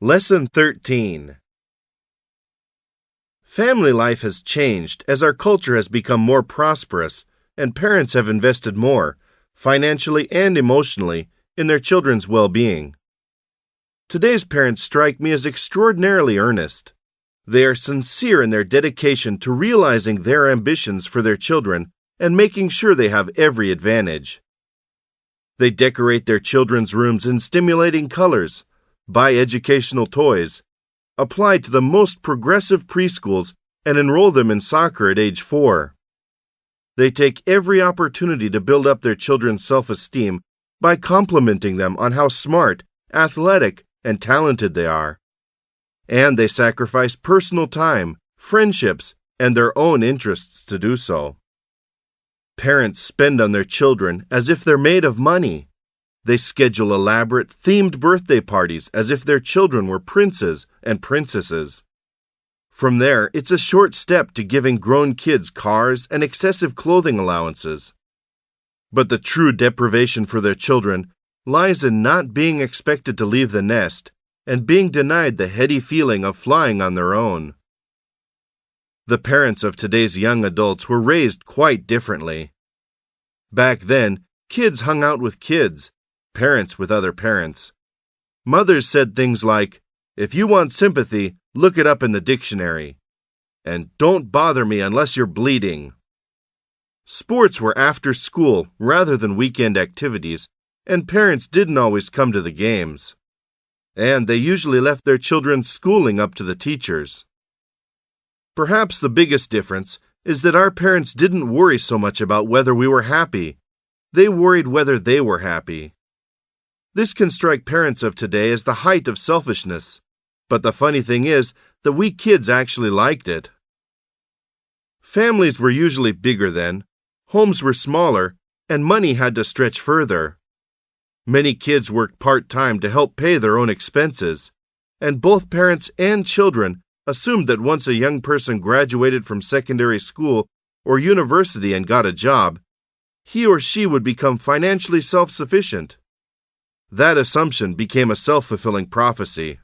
Lesson 13. Family life has changed as our culture has become more prosperous and parents have invested more, financially and emotionally, in their children's well-being. Today's parents strike me as extraordinarily earnest. They are sincere in their dedication to realizing their ambitions for their children and making sure they have every advantage. They decorate their children's rooms in stimulating colors, buy educational toys, apply to the most progressive preschools, and enroll them in soccer at age 4. They take every opportunity to build up their children's self-esteem by complimenting them on how smart, athletic, and talented they are. And they sacrifice personal time, friendships, and their own interests to do so. Parents spend on their children as if they're made of money. They schedule elaborate, themed birthday parties as if their children were princes and princesses. From there, it's a short step to giving grown kids cars and excessive clothing allowances. But the true deprivation for their children lies in not being expected to leave the nest and being denied the heady feeling of flying on their own. The parents of today's young adults were raised quite differently. Back then, kids hung out with kids, parents with other parents. Mothers said things like, "If you want sympathy, look it up in the dictionary," and "Don't bother me unless you're bleeding." Sports were after school rather than weekend activities, and parents didn't always come to the games. And they usually left their children's schooling up to the teachers. Perhaps the biggest difference is that our parents didn't worry so much about whether we were happy. They worried whether they were happy. This can strike parents of today as the height of selfishness, but the funny thing is that we kids actually liked it. Families were usually bigger then, homes were smaller, and money had to stretch further. Many kids worked part-time to help pay their own expenses, and both parents and children assumed that once a young person graduated from secondary school or university and got a job, he or she would become financially self-sufficient. That assumption became a self-fulfilling prophecy.